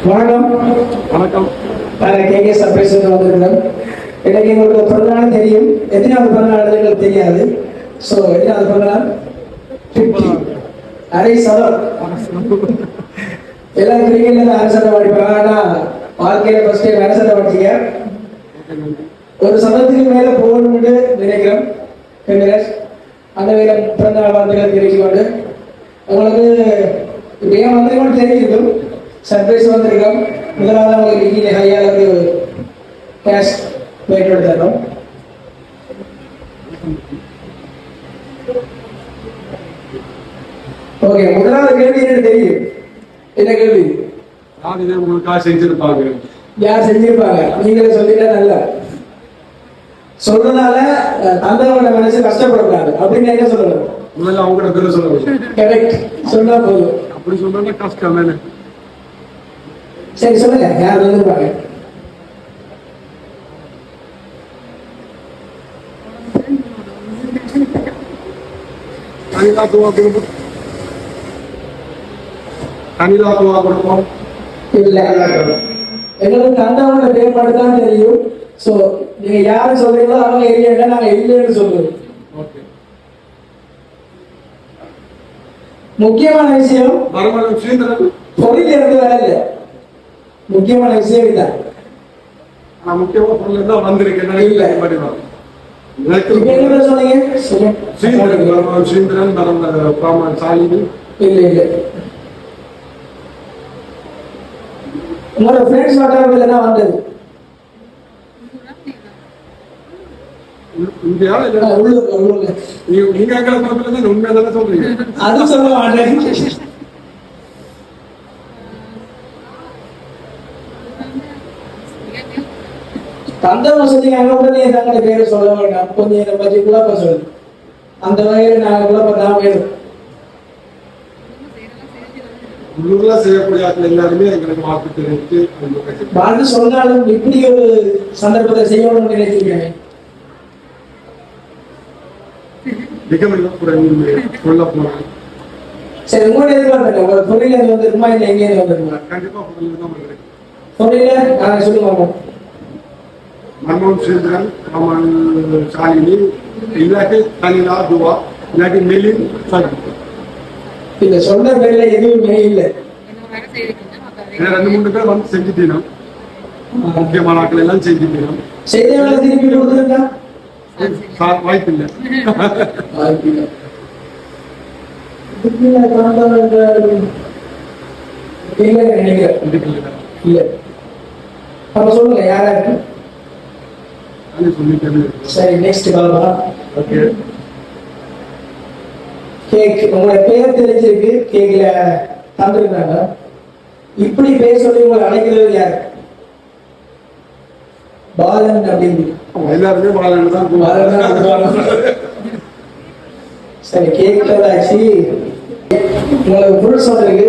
வணக்கம். வணக்கம். KK surprise வந்திருக்கிறோம். எனக்கு எங்களுக்கு பிறந்தநாள் தெரியும், எத்தனாவது பிறந்தநாள் எங்களுக்கு தெரியாது. ஸோ எத்தனாவது பிறந்தநாள்? அரை சதம். எல்லாம் கிரிக்கெட்ல அரசரை படிப்பாங்க. ஆனால் வாழ்க்கையில ஃபர்ஸ்ட் டைம் அரசரை படிச்சீங்க. ஒரு சதத்துக்கு மேல போகணும்னு நினைக்கிறோம். அந்த வேலை பிறந்தநாள் வாழ்த்துக்கள் தெரிவிச்சுக்கொண்டு உங்களுக்கு இப்போ ஏன் வந்திருக்கோன்னு தெரிஞ்சிருக்கும். சர்ப்ரைஸ் வந்திருக்கோம். முதலாவது உங்களுக்கு இன்னைக்கு ஹையாக ஒரு கேஷ் போயிட்டு தரோம். ஓகே, முதலாவது கேள்வி என்ன தெரியும்? என்ன கேள்வி? உங்களுக்காக செஞ்சிருப்பாங்க. யார் செஞ்சிருப்பாங்க? நீங்களே சொல்லிட்டா நல்லா. சொல்றதுனால தந்தையோட மனசு கஷ்டப்படக்கூடாது அப்படின்னு என்ன சொல்லணும்? முதல்ல அவங்களோட பேரை சொல்லணும். கரெக்ட், சொன்னா போதும். அப்படி சொன்னா கஷ்டம். சரி சொல்லுங்க, யார் வந்துருப்பாங்க? குடும்பம் இல்ல, எங்களுக்கு தந்தையோட பேர் மட்டும் தான் தெரியும். சோ நீங்க யாரு சொல்றீங்களோ அவங்க இல்லையா, நாங்க இல்லைன்னு சொல்லுவோம். முக்கியமான விஷயம் பொருள் இருந்து வரல. முக்கியமான விஷயம் இதுதான். முக்கியமா பொருள் தான் வந்திருக்கேன். இல்ல என்ன சொன்னீங்க? ஸ்ரீந்திரன் சாலினி. இல்ல இல்ல, உங்களோட ஃப்ரெண்ட்ஸ் வட்டாரத்துல என்ன வந்தது? உண்மையாதானே சொல்றீங்க? அது சொல்ல மாட்டேன். தந்தை வசதி அங்க உடனே தங்களை பேரை சொல்ல வேண்டாம். கொஞ்சம் இதை பற்றி குழப்ப சொல்லு. அந்த வகையில் நாங்கள் குழப்பத்தான் வேணும். உள்ளூர்ல செய்யக்கூடிய எல்லாருமே எங்களுக்கு வாழ்த்து தெரிவித்து வாழ்த்து சொன்னாலும் இப்படி ஒரு சந்தர்ப்பத்தை செய்யணும்னு நினைச்சிருக்கேன். சொல்ல போறேன். சரி, உங்களோட எதிர்பார்க்க உங்க பொருள் அது வந்துருக்குமா இல்லை எங்கேயிருந்து வந்துருக்குமா? கண்டிப்பா பொருள் தான் வந்திருக்கு. பொருள் நாங்கள் சொல்லுவாங்க. மன்மோகன் ஸ்ரீந்திரன், ராமன் சாலினி, இல்லாட்டி தனிலா துவா, இல்லாட்டி மெலின் சஜி. இந்த சொன்ன பேர்ல எதுவுமே இல்லை. 2-3 பேர் வந்து செஞ்சுட்டீங்க. முக்கியமான ஆட்கள் எல்லாம் செஞ்சுட்டீங்க. செய்தியாளர் திருப்பி கொடுத்துருக்கா? வாய்ப்பு இல்லை. இல்ல, அப்ப சொல்லுங்க யாரா இருக்கு? சரி, நெக்ஸ்ட் பாருங்க. ஓகே, கேக் உங்களோட பேர் தெரிஞ்சிருக்கு. கேக்ல தந்துருக்காங்க. இப்படி பேர் சொல்லி உங்களை அழைக்கிறது யாரு? பாலன் அப்படின்னு. எல்லாருமே பாலன் தான். சரி, கேக் ஆச்சு. உங்களுக்கு ஃபுல் சொல்றதுக்கு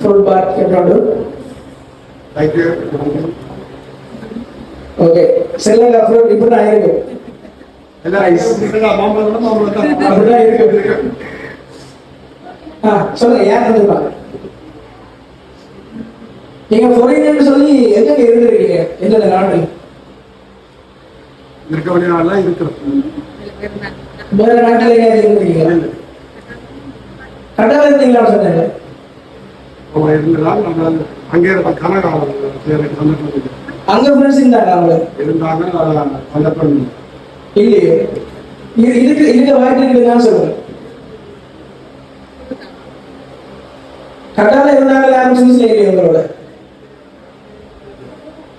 ஃபுல் பார்ட் கேட்டோம். தேங்க்யூ. ஓகே, செல்லுங்க. ஃப்ரூட் இப்படி தான் இருக்கு. அப்படிதான் இருக்கு. சொல்லுங்க, யார் தந்துருப்பாங்க? நீங்க பொறியியல்னு சொல்லி எங்க இருந்திருக்கீங்க? எந்த நாட்டு? இருக்க வேண்டிய நாள்லாம் இருக்கிறோம். வேற நாட்டுல எங்கேயாவது இருந்திருக்கீங்களா? கட்டால இருந்தீங்களான்னு சொன்னாங்க. அவங்க இருந்தால் நம்ம அங்கே கனகா அங்க ஃப்ரெண்ட்ஸ் இருந்தாங்க. அவங்க இருந்தாங்க. சந்தர்ப்பம் இல்லையே. இருக்க வாய்ப்பு இருக்குதான் சொல்றேன். கட்டால இருந்தாங்க. யாரும் ஃப்ரெண்ட்ஸ்ல இல்லையே உங்களோட?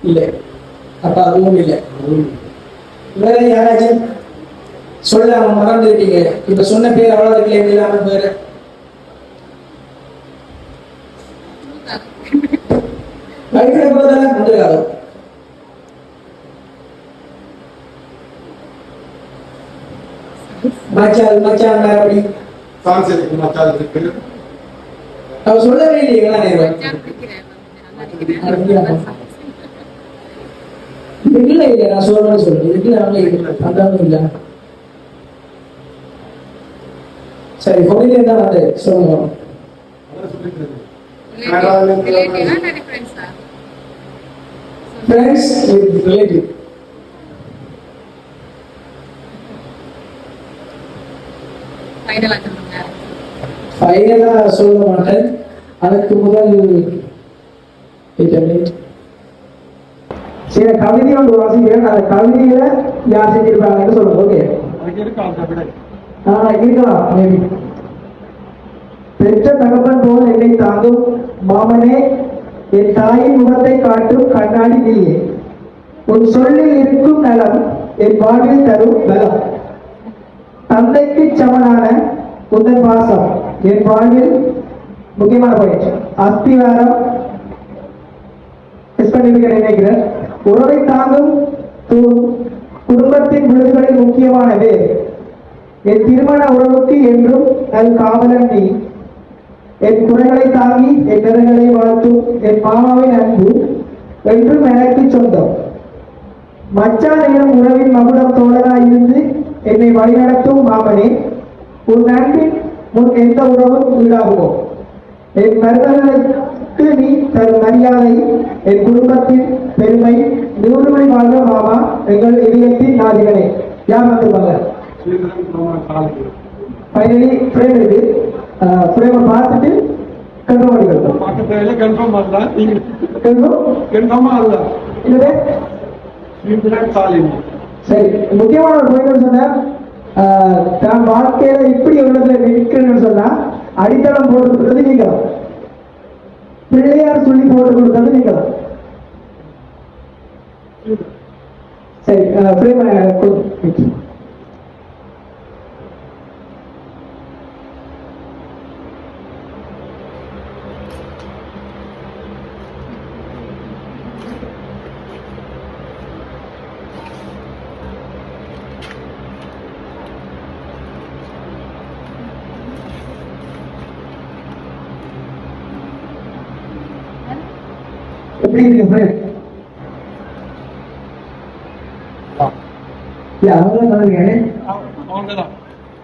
இல்ல, அப்ப அதுவும் இல்லை. வேற யாராச்சும் சொல்ல அவன் மறந்துட்டீங்க. இப்ப சொன்ன பேர் அவ்வளவு இல்லை. இல்லாம பேரு வயிற்றுல போறதால வந்துருக்காது. மச்சான் மச்சான் அப்படி அவ சொல்லவே இல்லையா? இல்ல இல்ல, நான் சொல்றேன்னு சொல்றேன். இதுல அவங்க இல்ல. சரி, பொருள் தான் வந்து சொல்லுங்க. ரிலேட்டிவா இல்லாட்டி ஃப்ரெண்ட்ஸா? Friends with relative. ஃபைனலா சொல்லுங்க. ஃபைனலா சொல்ல மாட்டேன். அதுக்கு முதல் சில கவிதை ஒன்று வாசிக்கிறேன். அந்த கவிதையில யார் செஞ்சிருப்பாங்கன்னு சொல்லுங்க. ஓகே, அதுக்கு இருக்கா அந்த விடை? இருக்கலாம் மேபி. பெற்ற தகப்பன் போல் என்னை தாங்கும் மாமனே, என் தாயின் முகத்தை காட்டும் கண்ணாடி நீயே, உன் சொல்லில் இருக்கும் நலம் என் வாழ்வில் தரும் பலம், தந்தைக்கு சமனான உந்தன் பாசம் என் வாழ்வில் முக்கியமான பாயிண்ட் அஸ்திவாரம் நினைக்கிறேன். உறவை தாங்கும் குடும்பத்தின் விழுதுகளில் முக்கியமானது என் திருமண உறவுக்கு என்றும் நல் காவலன் நீ, என் குறைகளை தாங்கி என் நிறங்களை வாழ்த்தும் என் மாமாவின் அன்பு என்றும் எனக்கு சொந்தம், மச்சான் எனும் உறவின் மகுடம் தோழராய் இருந்து என்னை வழிநடத்தும் மாமனே, உன் அன்பின் முன் எந்த உறவும் ஈடாகுமோ, என் மருமகளுக்கு நீ தரும் மரியாதை என் குடும்பத்தின் பெருமை, 100 மணி வாழ்க மாமா எங்கள் இதயத்தின் நாதிகளே. யார் வந்துருப்பாங்க? ஃபைனலி ஃப்ரேம் இருக்கு. ஃப்ரேமை பார்த்துட்டு கன்ஃபார்ம் பண்ணிக்கலாம். பக்கத்துல கன்ஃபார்ம் பண்ணல. நீங்க கன்ஃபார்ம் கன்ஃபார்மா அல்ல இல்லவே சரி. முக்கியமான ஒரு பாயிண்ட் சொன்னேன். தான் வாழ்க்கையில இப்படி ஒரு இடத்துல நிற்கணும்னு சொன்னா அடித்தளம் போட்டு கொடுத்தது நீங்களும், பிள்ளையார் சொல்லி போட்டு கொடுத்தது நீங்களும். சரி, எப்படி இருக்கு? அவங்க சொல்லுங்க.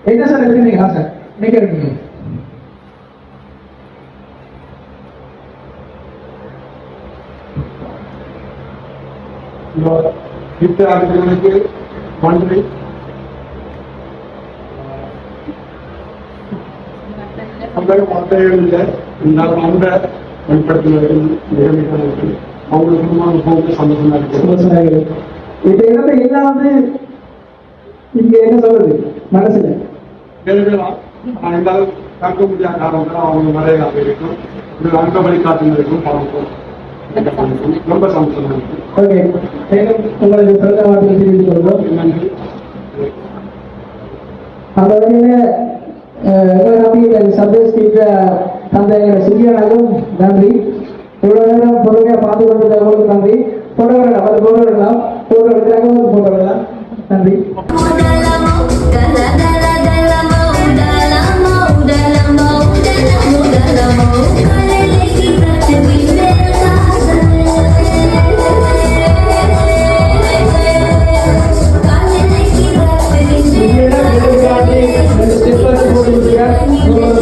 என்ன சார் எடுக்கிறீங்க? சார் நீங்க எடுக்கிறீங்க. நன்றி. அந்த வார்த்தைகள் இல்லை, இருந்தாலும் அந்த வெளிப்படுத்தினவர்கள் அவங்களுக்கு சந்தோஷமா இருக்கு. இப்ப என்ன இல்லாம இங்க என்ன சொல்றது மனசுல இருந்தாலும் தக்க முடியாத காரணம் அவங்க நிறைய இருக்கும். அங்க வழிகாட்டுனருக்கும் பணம் ரொம்ப சந்தோஷமா இருக்கு. ஓகே, உங்களுக்கு பிறந்த வார்த்தை தெரிவித்துக் கொள்வோம். நன்றி. அந்த வகையில எங்களை நம்பி சந்தேஷ் கேட்ட தந்தை சிறியானாலும் நன்றி. இவ்வளவு நேரம் பொறுமையா பார்த்து கொண்டிருந்தவர்களுக்கு நன்றி. போட்டோ எடுக்கலாம், போட்டோ எடுக்கிறாங்க, போட்டோ எடுக்கலாம். நன்றி. ஸ்டெப் போட்டு